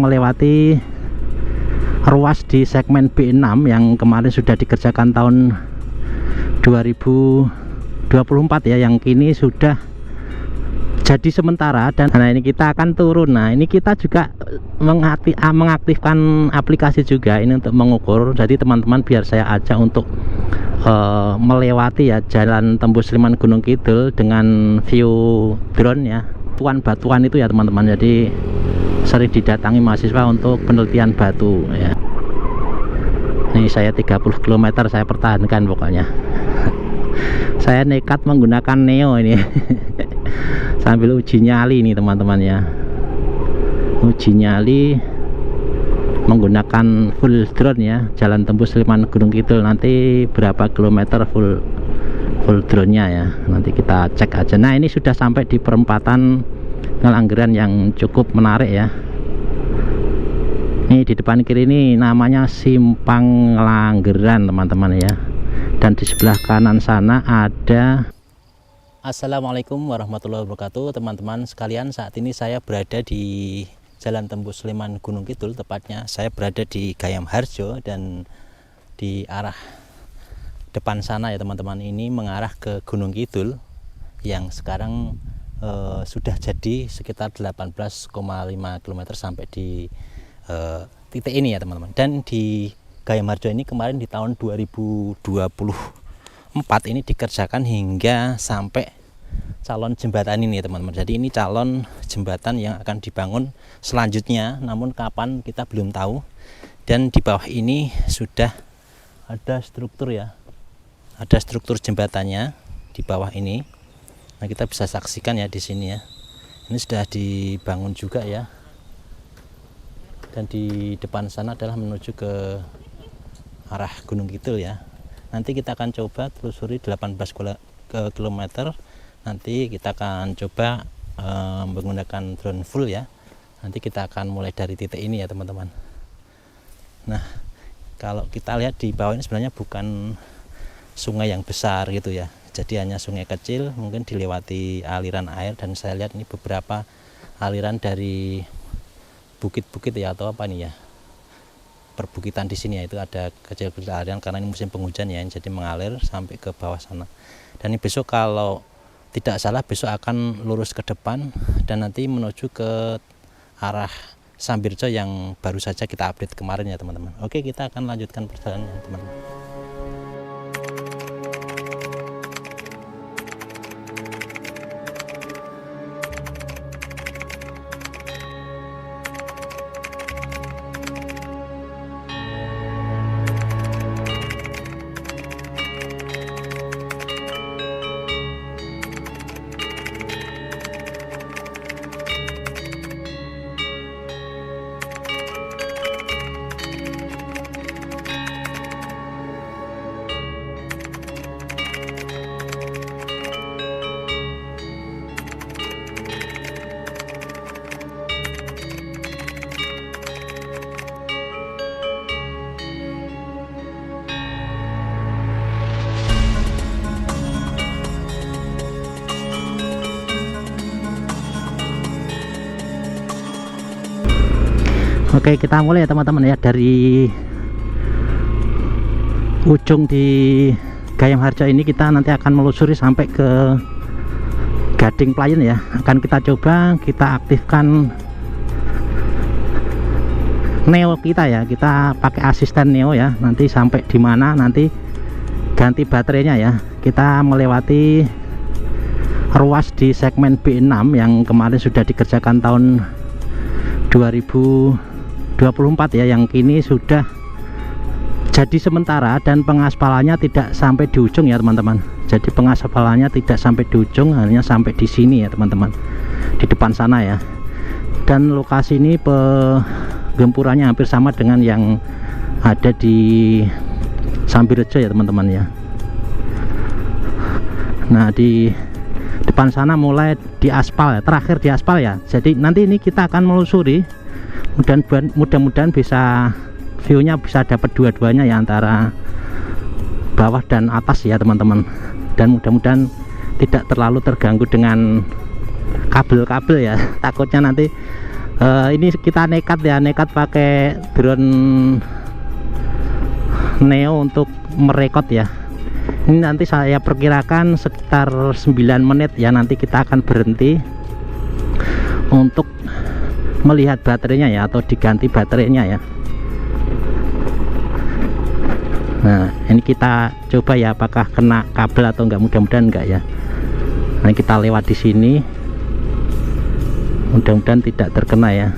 melewati ruas di segmen B6 yang kemarin sudah dikerjakan tahun 2024 ya, yang kini sudah jadi sementara. Dan nah, ini kita akan turun. Nah, ini kita juga mengaktifkan aplikasi juga ini untuk mengukur. Jadi teman-teman biar saya ajak untuk melewati ya jalan tembus Sleman Gunung Kidul dengan view drone ya, batuan itu ya teman-teman. Jadi sering didatangi mahasiswa untuk penelitian batu ya. Ini saya 30 km saya pertahankan pokoknya. Saya nekat menggunakan Neo ini sambil uji nyali nih teman-teman ya, uji nyali menggunakan full drone ya, jalan tembus Sleman Gunung Kidul. Nanti berapa kilometer full drone nya ya, nanti kita cek aja. Nah, ini sudah sampai di perempatan Ngelanggeran yang cukup menarik ya. Ini di depan kiri ini namanya Simpang Ngelanggeran teman-teman ya, dan di sebelah kanan sana ada. Assalamualaikum warahmatullahi wabarakatuh teman-teman sekalian. Saat ini saya berada di Jalan Tembus Sleman Gunung Kidul, tepatnya saya berada di Gayam Harjo, dan di arah depan sana ya teman-teman ini mengarah ke Gunung Kidul yang sekarang sudah jadi sekitar 18,5 km sampai di titik ini ya teman-teman. Dan di Gayam Harjo ini kemarin di tahun 2024 ini dikerjakan hingga sampai calon jembatan ini ya teman-teman. Jadi ini calon jembatan yang akan dibangun selanjutnya, namun kapan kita belum tahu. Dan di bawah ini sudah ada struktur ya, ada struktur jembatannya di bawah ini. Nah, kita bisa saksikan ya di sini ya, ini sudah dibangun juga ya. Dan di depan sana adalah menuju ke arah Gunung Kidul ya. Nanti kita akan coba telusuri 18 km. Nanti kita akan coba menggunakan drone full ya. Nanti kita akan mulai dari titik ini ya teman-teman. Nah, kalau kita lihat di bawah ini sebenarnya bukan sungai yang besar gitu ya. Jadi hanya sungai kecil, mungkin dilewati aliran air. Dan saya lihat ini beberapa aliran dari bukit-bukit ya, atau apa nih ya, perbukitan di sini ya. Itu ada kecil-kecil aliran karena ini musim penghujan ya, jadi mengalir sampai ke bawah sana. Dan ini besok kalau tidak salah besok akan lurus ke depan dan nanti menuju ke arah Sambirjo yang baru saja kita update kemarin ya teman-teman. Oke, kita akan lanjutkan perjalanan teman-teman. Oke, kita mulai ya teman-teman ya, dari ujung di Gayam Harjo ini kita nanti akan melusuri sampai ke Gading Playen ya. Akan kita coba kita aktifkan Neo kita ya, kita pakai asisten Neo ya. Nanti sampai di mana nanti ganti baterainya ya. Kita melewati ruas di segmen B6 yang kemarin sudah dikerjakan tahun 2024 ya, yang kini sudah jadi sementara dan pengaspalannya tidak sampai di ujung ya teman-teman. Jadi pengaspalannya tidak sampai di ujung, hanya sampai di sini ya teman-teman, di depan sana ya. Dan lokasi ini gempurannya hampir sama dengan yang ada di Sambirjo ya teman-teman ya. Nah, di depan sana mulai di aspal ya, terakhir di aspal ya. Jadi nanti ini kita akan melusuri, mudah-mudahan bisa view-nya bisa dapat dua-duanya ya, antara bawah dan atas ya teman-teman. Dan mudah-mudahan tidak terlalu terganggu dengan kabel-kabel ya, takutnya nanti Ini kita nekat ya, nekat pakai drone Neo untuk merekod ya. Ini nanti saya perkirakan sekitar 9 menit ya, nanti kita akan berhenti untuk melihat baterainya ya, atau diganti baterainya ya. Nah ini kita coba ya, apakah kena kabel atau enggak, mudah-mudahan enggak ya. Nah kita lewat di sini, mudah-mudahan tidak terkena ya.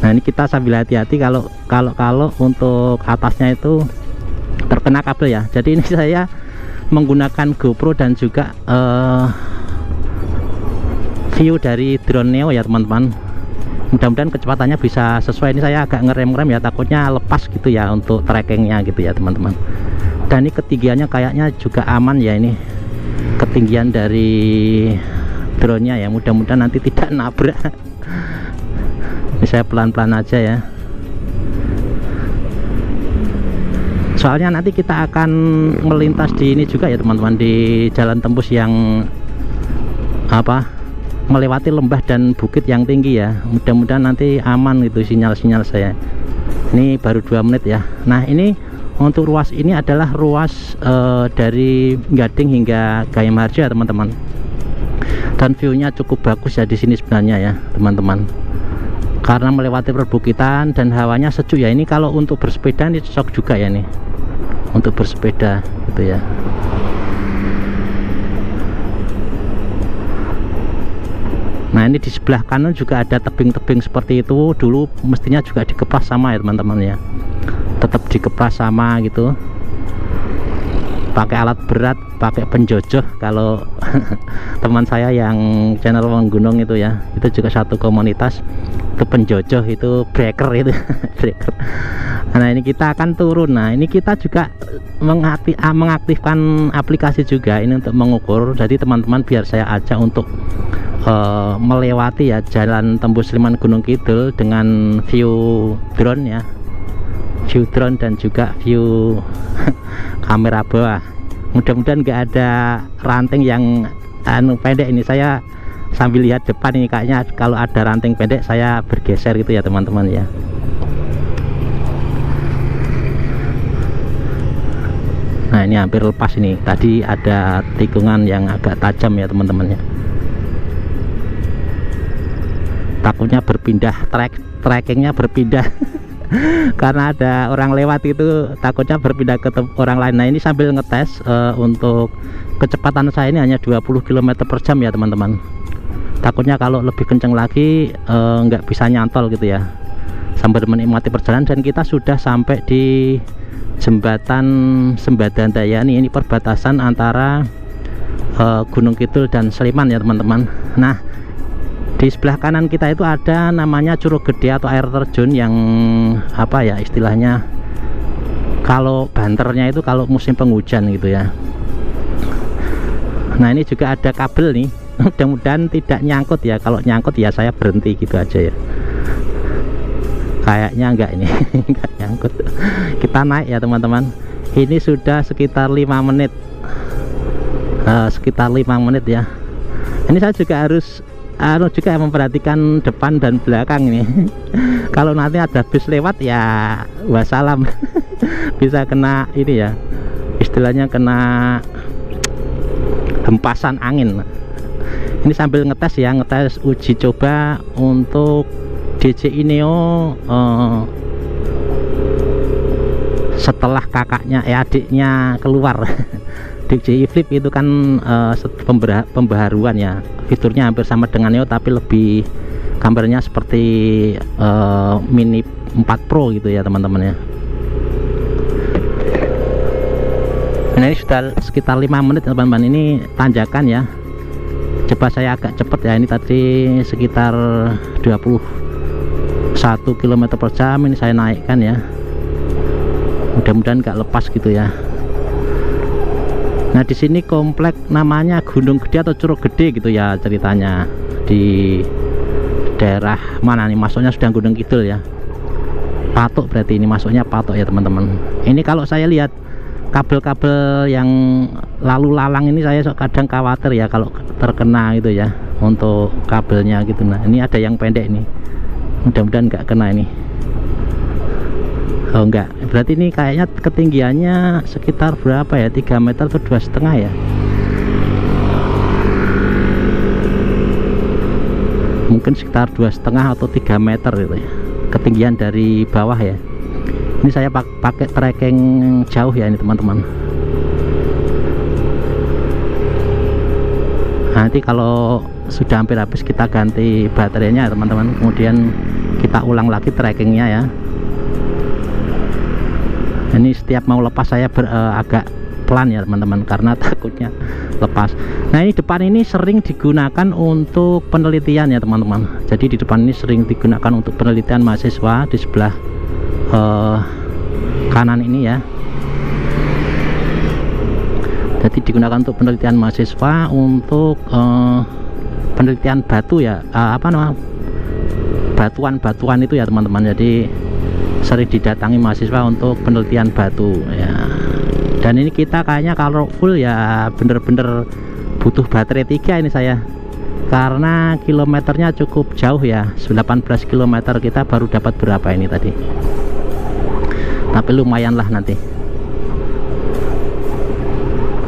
Nah ini kita sambil hati-hati kalau untuk atasnya itu terkena kabel ya. Jadi ini saya menggunakan GoPro dan juga view dari drone Neo ya teman-teman. Mudah-mudahan kecepatannya bisa sesuai. Ini saya agak ngerem-ngerem ya, takutnya lepas gitu ya untuk trackingnya gitu ya teman-teman. Dan ini ketinggiannya kayaknya juga aman ya, ini ketinggian dari drone-nya ya, mudah-mudahan nanti tidak nabrak. Ini saya pelan-pelan aja ya, soalnya nanti kita akan melintas di ini juga ya teman-teman, di jalan tembus yang melewati lembah dan bukit yang tinggi ya. Mudah-mudahan nanti aman gitu sinyal-sinyal saya. Ini baru 2 menit ya. Nah ini untuk ruas ini adalah ruas dari Gading hingga Gayam Harjo ya teman-teman, dan view-nya cukup bagus ya di sini sebenarnya ya teman-teman, karena melewati perbukitan dan hawanya sejuk ya. Ini kalau untuk bersepeda ini cocok juga ya, nih untuk bersepeda gitu ya. Nah ini di sebelah kanan juga ada tebing-tebing seperti itu, dulu mestinya juga dikeplas sama ya teman-teman ya, tetap dikeplas sama gitu, pakai alat berat, pakai penjojoh. Kalau teman saya yang channel Wong Gunung itu ya, itu juga satu komunitas, itu penjojoh, itu breaker itu breaker. Nah ini kita akan turun. Nah ini kita juga mengaktifkan aplikasi juga ini untuk mengukur. Jadi teman-teman biar saya ajak untuk melewati ya jalan tembus Sleman Gunung Kidul dengan view drone ya, view drone dan juga view kamera bawah. Mudah-mudahan nggak ada ranting yang pendek. Ini saya sambil lihat depan, ini kayaknya kalau ada ranting pendek saya bergeser gitu ya teman-teman ya. Nah ini hampir lepas ini, tadi ada tikungan yang agak tajam ya teman-teman ya, takutnya berpindah trackingnya berpindah karena ada orang lewat itu, takutnya berpindah ke orang lain. Nah ini sambil ngetes untuk kecepatan saya ini hanya 20 km per jam ya teman-teman, takutnya kalau lebih kenceng lagi nggak bisa nyantol gitu ya, sambil menikmati perjalanan. Dan kita sudah sampai di jembatan Sembadandaya ini perbatasan antara Gunung Kidul dan Sleman ya teman-teman. Nah di sebelah kanan kita itu ada namanya Curug Gede atau air terjun yang ya istilahnya, kalau banternya itu kalau musim penghujan gitu ya. Nah ini juga ada kabel nih, mudah-mudahan tidak nyangkut ya. Kalau nyangkut ya saya berhenti gitu aja ya, kayaknya enggak ini enggak nyangkut. Kita naik ya teman-teman, ini sudah sekitar 5 menit, sekitar 5 menit ya. Ini saya juga harus juga memperhatikan depan dan belakang ini. Kalau nanti ada bus lewat ya wassalam, bisa kena ini ya, istilahnya kena hempasan angin. Ini sambil ngetes ya, ngetes uji coba untuk DJI Neo setelah kakaknya adiknya keluar. DJI Flip itu kan pembaharuan ya, fiturnya hampir sama dengan Neo tapi lebih gambarnya seperti Mini 4 Pro gitu ya teman-teman ya. Nah ini sudah sekitar 5 menit teman-teman, ini tanjakan ya, coba saya agak cepet ya, ini tadi sekitar 21 km per jam, ini saya naikkan ya, mudah-mudahan nggak lepas gitu ya. Nah di sini komplek namanya Gunung Gede atau Curug Gede gitu ya ceritanya, di daerah mana nih, masuknya sudah Gunung Kidul ya, Patok berarti ini masuknya Patok ya teman-teman. Ini kalau saya lihat kabel-kabel yang lalu lalang ini saya kadang khawatir ya kalau terkena gitu ya untuk kabelnya gitu. Nah ini ada yang pendek nih, mudah-mudahan nggak kena ini. Oh enggak, berarti ini kayaknya ketinggiannya sekitar berapa ya, 3 meter atau 2,5 ya, mungkin sekitar 2,5 atau 3 meter gitu ya ketinggian dari bawah ya. Ini saya pakai tracking jauh ya ini teman-teman. Nanti kalau sudah hampir habis kita ganti baterainya teman-teman, kemudian kita ulang lagi trackingnya ya. Ini setiap mau lepas saya agak pelan ya teman-teman, karena takutnya lepas. Nah ini depan ini sering digunakan untuk penelitian ya teman-teman. Jadi di depan ini sering digunakan untuk penelitian mahasiswa di sebelah kanan ini ya. Jadi digunakan untuk penelitian mahasiswa, untuk penelitian batu ya, apa namanya, batuan-batuan itu ya teman-teman. Jadi sering didatangi mahasiswa untuk penelitian batu ya. Dan ini kita kayaknya kalau full ya bener-bener butuh baterai 3 ini saya, karena kilometernya cukup jauh ya, 18 km kita baru dapat berapa ini tadi, tapi lumayan lah nanti.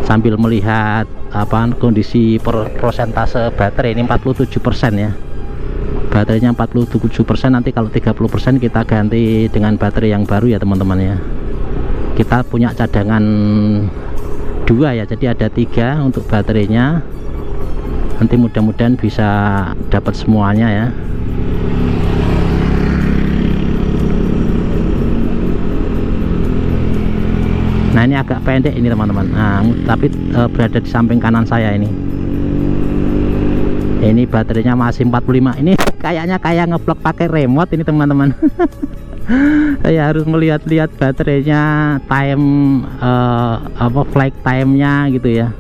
Sambil melihat apa kondisi persentase baterai ini 47% ya, baterainya 47%. Nanti kalau 30% kita ganti dengan baterai yang baru ya teman-teman ya. Kita punya cadangan 2 ya, jadi ada 3 untuk baterainya. Nanti mudah-mudahan bisa dapat semuanya ya. Nah ini agak pendek ini teman-teman, nah, tapi berada di samping kanan saya ini. Ini baterainya masih 45. Ini kayaknya kayak ngeblok pakai remote ini teman-teman. Saya harus melihat-lihat baterainya, time flight time-nya gitu ya,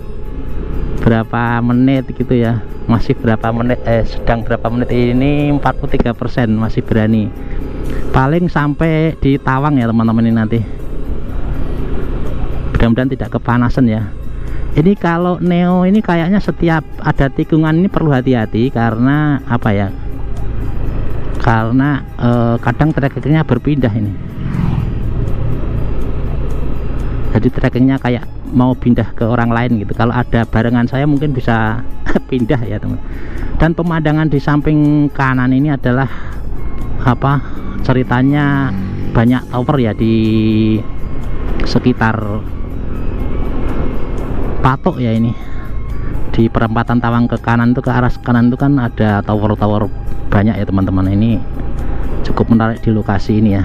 berapa menit gitu ya, masih berapa menit, sedang berapa menit ini, 43%, masih berani. Paling sampai di Tawang ya teman-teman ini nanti. Mudah-mudahan tidak kepanasan ya. Ini kalau Neo ini kayaknya setiap ada tikungan ini perlu hati-hati, karena apa ya, karena kadang trackingnya berpindah ini. Jadi trackingnya kayak mau pindah ke orang lain gitu. Kalau ada barengan saya mungkin bisa pindah ya teman. Dan pemandangan di samping kanan ini adalah apa, ceritanya banyak tower ya di sekitar Patok ya. Ini di perempatan Tawang ke kanan itu, ke arah kanan itu kan ada tower-tower banyak ya teman-teman. Ini cukup menarik di lokasi ini ya.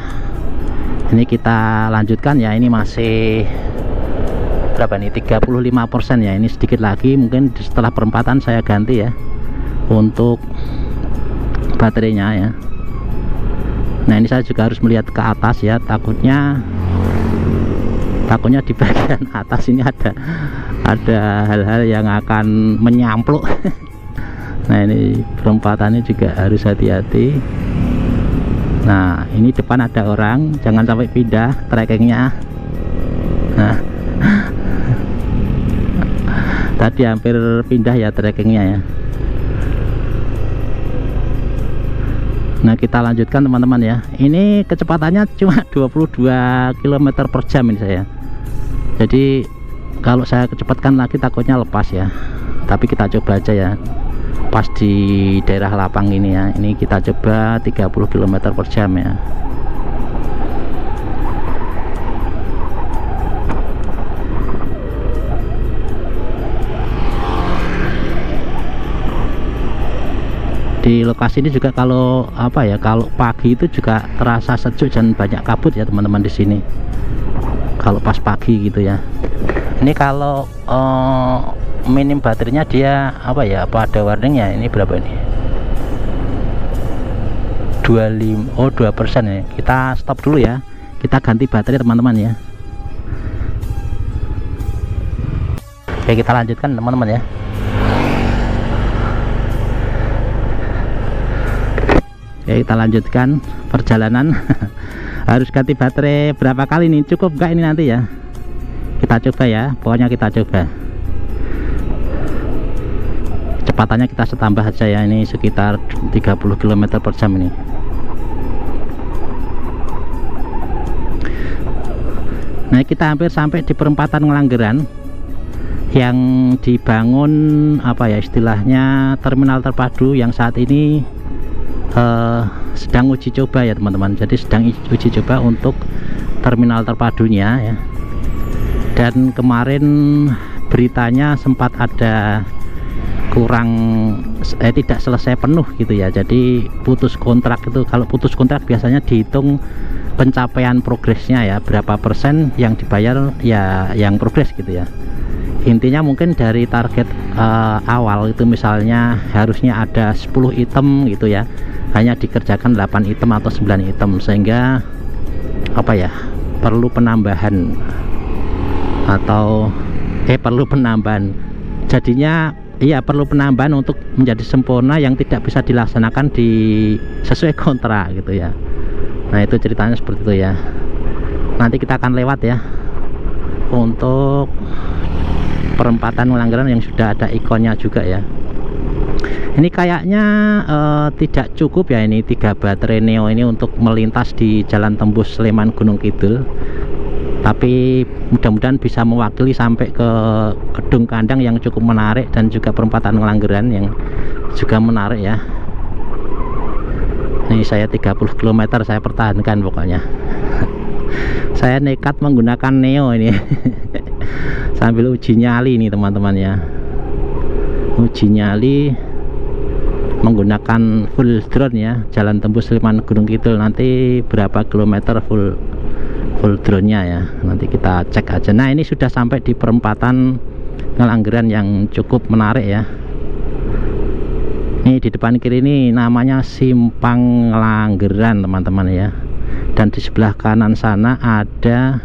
Ini kita lanjutkan ya, ini masih berapa nih, 35% ya. Ini sedikit lagi, mungkin setelah perempatan saya ganti ya untuk baterainya ya. Nah ini saya juga harus melihat ke atas ya, takutnya di bagian atas ini ada hal-hal yang akan menyampluk. Nah ini perempatannya juga harus hati-hati. Nah ini depan ada orang, jangan sampai pindah trackingnya. Nah tadi hampir pindah ya trackingnya ya. Nah kita lanjutkan teman-teman ya. Ini kecepatannya cuma 22 km per jam ini saya. Jadi kalau saya kecepatkan lagi takutnya lepas ya. Tapi kita coba aja ya, pas di daerah lapang ini ya. Ini kita coba 30 km per jam ya. Di lokasi ini juga kalau apa ya, kalau pagi itu juga terasa sejuk dan banyak kabut ya teman-teman di sini. Kalau pas pagi gitu ya. Ini kalau minim baterainya dia apa ya, apa ada warningnya, ini berapa ini, 25, oh 2% ya. Kita stop dulu ya, kita ganti baterai teman-teman ya. Oke kita lanjutkan teman-teman ya. Oke kita lanjutkan perjalanan. Harus ganti baterai berapa kali nih, cukup enggak ini nanti ya. Kita coba ya, pokoknya kita coba. Kecepatannya kita setambah aja ya, ini sekitar 30 km per jam ini. Nah, kita hampir sampai di perempatan Ngelanggeran yang dibangun apa ya istilahnya terminal terpadu yang saat ini sedang uji coba ya teman-teman. Jadi sedang uji coba untuk terminal terpadunya ya. Dan kemarin beritanya sempat ada kurang tidak selesai penuh gitu ya. Jadi putus kontrak itu, kalau putus kontrak biasanya dihitung pencapaian progresnya ya, berapa persen yang dibayar ya yang progres gitu ya. Intinya mungkin dari target awal itu misalnya harusnya ada 10 item gitu ya, hanya dikerjakan 8 item atau 9 item, sehingga apa ya, perlu penambahan atau perlu penambahan, jadinya iya perlu penambahan untuk menjadi sempurna yang tidak bisa dilaksanakan di sesuai kontrak gitu ya. Nah, itu ceritanya seperti itu ya. Nanti kita akan lewat ya untuk perempatan Ngelanggeran yang sudah ada ikonnya juga ya. Ini kayaknya tidak cukup ya, ini 3 baterai Neo ini untuk melintas di jalan tembus Sleman Gunung Kidul. Tapi mudah-mudahan bisa mewakili sampai ke Kedung Kandang yang cukup menarik, dan juga perempatan Ngelanggeran yang juga menarik ya. Ini saya 30 km saya pertahankan pokoknya. Saya nekat menggunakan Neo ini sambil uji nyali nih teman-teman ya. Uji nyali menggunakan full drone ya, jalan tembus Sleman Gunung Kidul. Nanti berapa kilometer full drone-nya ya, nanti kita cek aja. Nah, ini sudah sampai di perempatan Ngelanggeran yang cukup menarik ya. Ini di depan kiri ini namanya Simpang Ngelanggeran teman-teman ya, dan di sebelah kanan sana ada